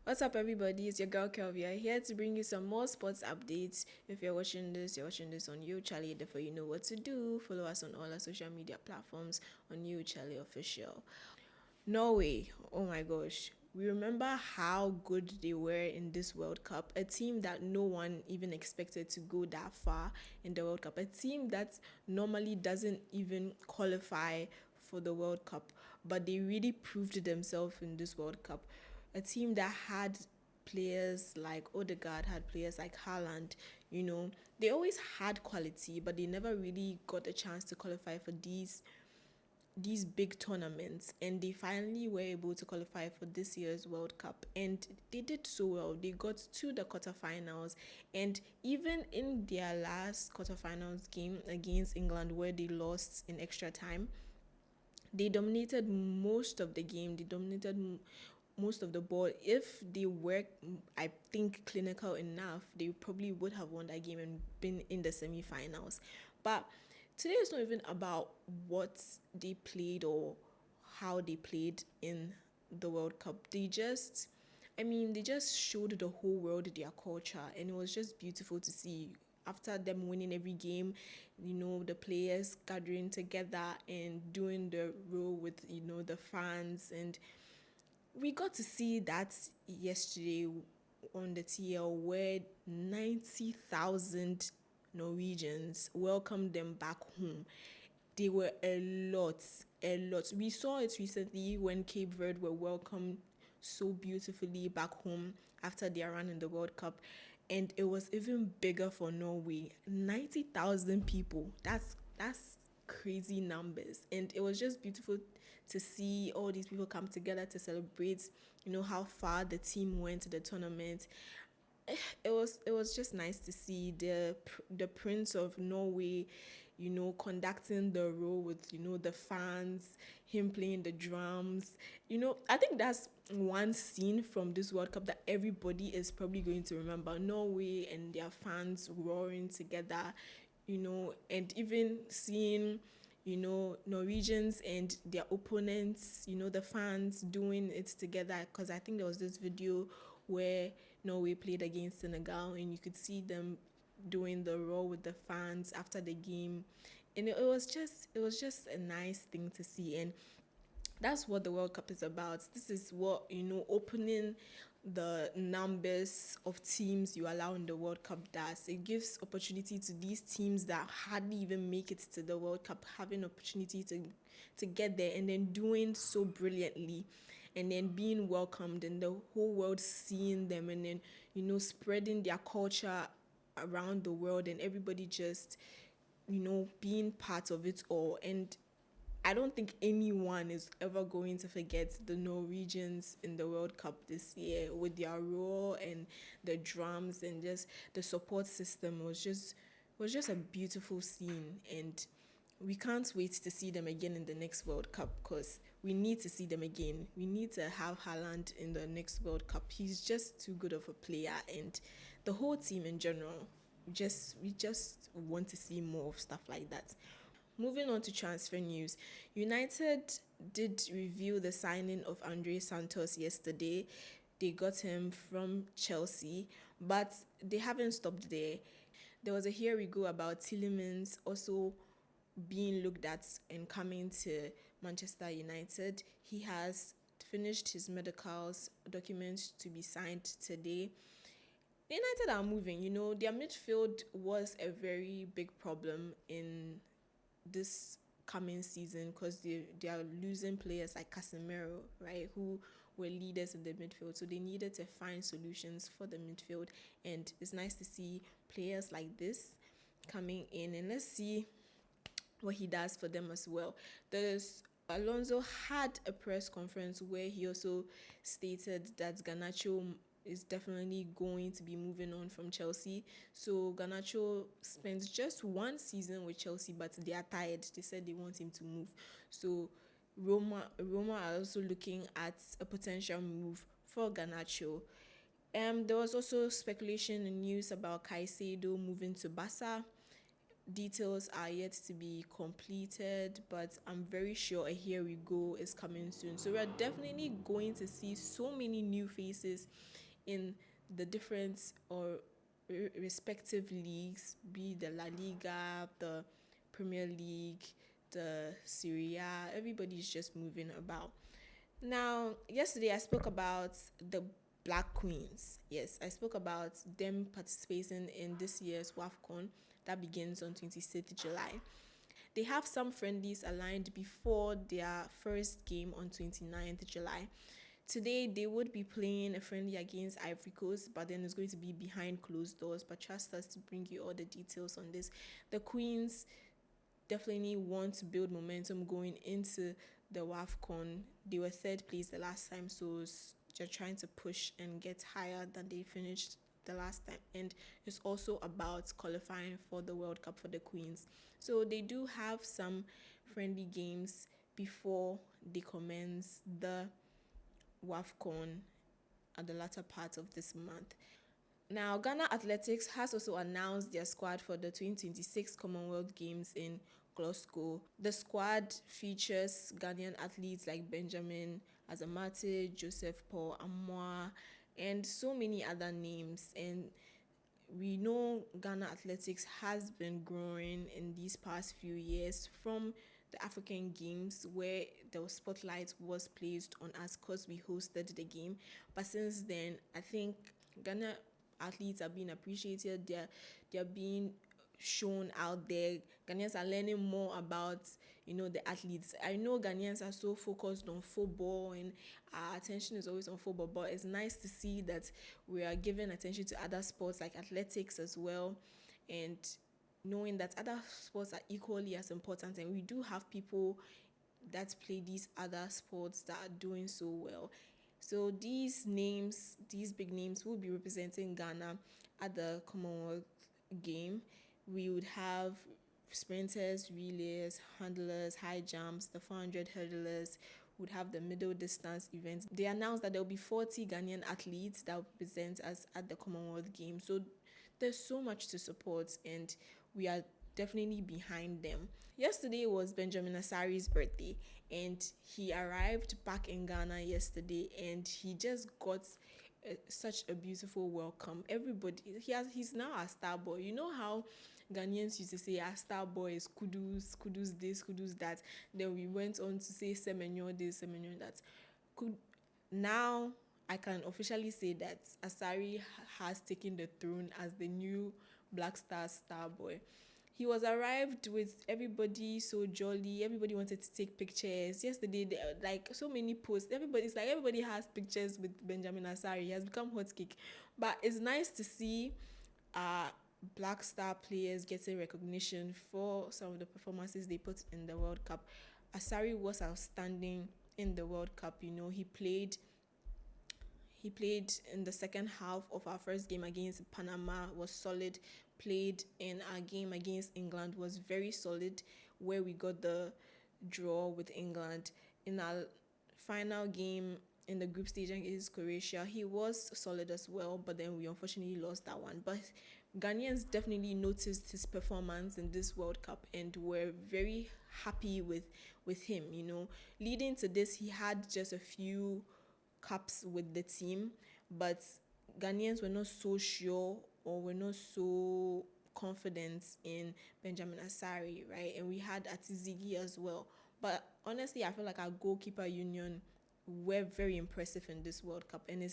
What's up, everybody? It's your girl Kelvia here to bring you some more sports updates. If you're watching this on you, Charley. Therefore, you know what to do. Follow us on all our social media platforms on you, Charley Official. Norway, oh my gosh. We remember how good they were in this World Cup. A team that no one even expected to go that far in the World Cup. A team that normally doesn't even qualify for the World Cup, but they really proved themselves in this World Cup. A team that had players like Odegaard, had players like Haaland, they always had quality, but they never really got a chance to qualify for these big tournaments, and they finally were able to qualify for this year's World Cup, and they did so well. They got to the quarterfinals, and even in their last quarterfinals game against England, where they lost in extra time, they dominated most of the game. They dominated most of the ball. If they were, I think, clinical enough, they probably would have won that game and been in the semi-finals. But today is not even about what they played or how they played in the World Cup. They just showed the whole world their culture, and it was just beautiful to see. After them winning every game, the players gathering together and doing the role with, the fans. And we got to see that yesterday on the TL, where 90,000 Norwegians welcomed them back home. They were a lot, a lot. We saw it recently when Cape Verde were welcomed so beautifully back home after their run in the World Cup. And it was even bigger for Norway. 90,000 people. That's crazy numbers. And it was just beautiful to see all these people come together to celebrate, how far the team went to the tournament. It was just nice to see the Prince of Norway, conducting the role with, the fans, him playing the drums. I think that's one scene from this World Cup that everybody is probably going to remember. Norway and their fans roaring together, and even seeing, Norwegians and their opponents, the fans doing it together. Because I think there was this video where Norway played against Senegal, and you could see them doing the roar with the fans after the game, and it was just a nice thing to see. And that's what the World Cup is about. This is what, opening the numbers of teams you allow in the World Cup does. It gives opportunity to these teams that hardly even make it to the World Cup, having opportunity to get there, and then doing so brilliantly, and then being welcomed, and the whole world seeing them, and then, spreading their culture around the world, and everybody just, being part of it all. And I don't think anyone is ever going to forget the Norwegians in the World Cup this year, with their roar and the drums, and just the support system was just a beautiful scene. And we can't wait to see them again in the next World Cup, because we need to see them again. We need to have Haaland in the next World Cup. He's just too good of a player, and the whole team in general. We just want to see more of stuff like that. Moving on to transfer news, United did reveal the signing of Andre Santos yesterday. They got him from Chelsea, but they haven't stopped there. There was a here we go about Tielemans also being looked at and coming to Manchester United. He has finished his medicals documents to be signed today. The United are moving. Their midfield was a very big problem in this coming season, because they are losing players like Casemiro, right, who were leaders in the midfield. So they needed to find solutions for the midfield, and it's nice to see players like this coming in, and let's see what he does for them as well. There's Alonso had a press conference where he also stated that Garnacho is definitely going to be moving on from Chelsea. So Garnacho spent just one season with Chelsea, but they are tired. They said they want him to move. So Roma are also looking at a potential move for Garnacho. There was also speculation and news about Caicedo moving to Barca. Details are yet to be completed, but I'm very sure a Here We Go is coming soon. So we're definitely going to see so many new faces in the different or respective leagues, be the La Liga, the Premier League, the Serie A. Everybody's just moving about. Now, yesterday I spoke about the Black Queens. Yes, I spoke about them participating in this year's WAFCON that begins on 26th July. They have some friendlies aligned before their first game on 29th July. Today, they would be playing a friendly against Ivory Coast, but then it's going to be behind closed doors. But trust us to bring you all the details on this. The Queens definitely want to build momentum going into the WAFCON. They were third place the last time, so they're trying to push and get higher than they finished the last time. And it's also about qualifying for the World Cup for the Queens. So they do have some friendly games before they commence the WAFCON at the latter part of this month. Now, Ghana Athletics has also announced their squad for the 2026 Commonwealth Games in Glasgow. The squad features Ghanaian athletes like Benjamin Azamate, Joseph Paul Amoa, and so many other names. And we know Ghana Athletics has been growing in these past few years from the African Games, where the spotlight was placed on us because we hosted the game. But since then, I think Ghana athletes are being appreciated. They're being shown out there. Ghanaians are learning more about the athletes. I know Ghanaians are so focused on football and our attention is always on football, but it's nice to see that we are giving attention to other sports like athletics as well, and knowing that other sports are equally as important, and we do have people that play these other sports that are doing so well. So these names, these big names, will be representing Ghana at the Commonwealth game. We would have sprinters, relays, handlers, high jumps, the 400 hurdlers, would have the middle distance events. They announced that there will be 40 Ghanaian athletes that will present us at the Commonwealth Games. So there's so much to support, and we are definitely behind them. Yesterday was Benjamin Asari's birthday, and he arrived back in Ghana yesterday, and he just got such a beautiful welcome. Everybody, he's now a star boy. You know how Ghanaians used to say a star boy is kudus, kudus this, kudus that. Then we went on to say semenyo this, semenyo that. Now I can officially say that Asari has taken the throne as the new Black Star boy. He was arrived with everybody so jolly. Everybody wanted to take pictures. Yesterday, like so many posts. Everybody has pictures with Benjamin Asari. He has become hot cake. But it's nice to see Black Star players getting recognition for some of the performances they put in the World Cup. Asari was outstanding in the World Cup. He played in the second half of our first game against Panama, was solid. Played in our game against England, was very solid, where we got the draw with England. In our final game in the group stage against Croatia, he was solid as well, but then we unfortunately lost that one. But Ghanaians definitely noticed his performance in this World Cup and were very happy with him. Leading to this, he had just a few caps with the team, but Ghanaians were not so sure or were not so confident in Benjamin Asari, right? And we had Atizigi as well. But honestly, I feel like our goalkeeper union were very impressive in this World Cup, and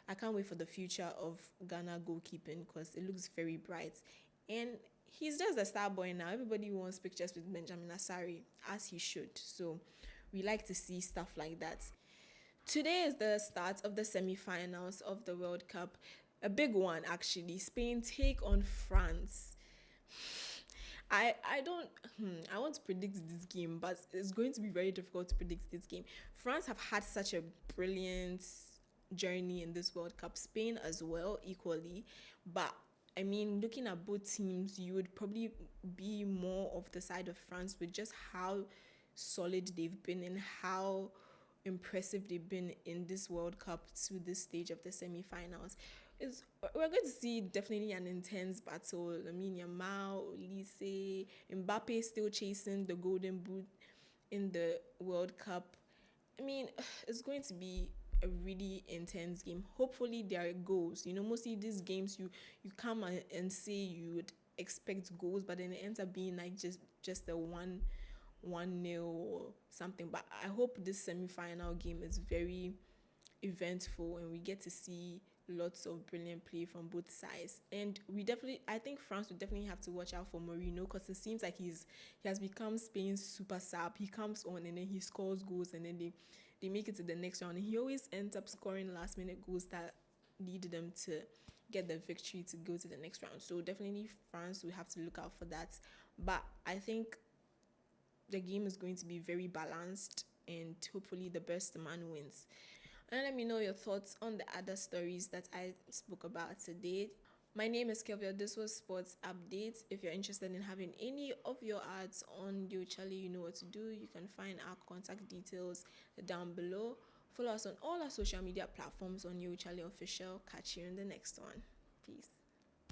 I can't wait for the future of Ghana goalkeeping because it looks very bright. And he's just a star boy now. Everybody wants pictures with Benjamin Asari, as he should. So we like to see stuff like that. Today is the start of the semi-finals of the World Cup. A big one, actually. Spain take on France. I want to predict this game, but it's going to be very difficult to predict this game. France have had such a brilliant journey in this World Cup. Spain as well, equally. But I mean, looking at both teams, you would probably be more of the side of France with just how solid they've been and how impressive they've been in this World Cup to this stage of the semi-finals. We're going to see definitely an intense battle. I mean, Yamal, Olise, Mbappe still chasing the golden boot in the World Cup. I mean, it's going to be a really intense game. Hopefully there are goals. Mostly these games you come and say you would expect goals, but then it ends up being like just a 1-0 or something. But I hope this semi-final game is very eventful and we get to see lots of brilliant play from both sides. And I think France would definitely have to watch out for Mourinho, because it seems like he has become Spain's super sub. He comes on and then he scores goals, and then they make it to the next round, and he always ends up scoring last minute goals that lead them to get the victory to go to the next round. So definitely France will have to look out for that. But I think the game is going to be very balanced, and hopefully the best man wins. And let me know your thoughts on the other stories that I spoke about today. My name is Kelvia. This was Sports Updates. If you're interested in having any of your ads on Charley, you know what to do. You can find our contact details down below. Follow us on all our social media platforms on Charley Official. Catch you in the next one. Peace.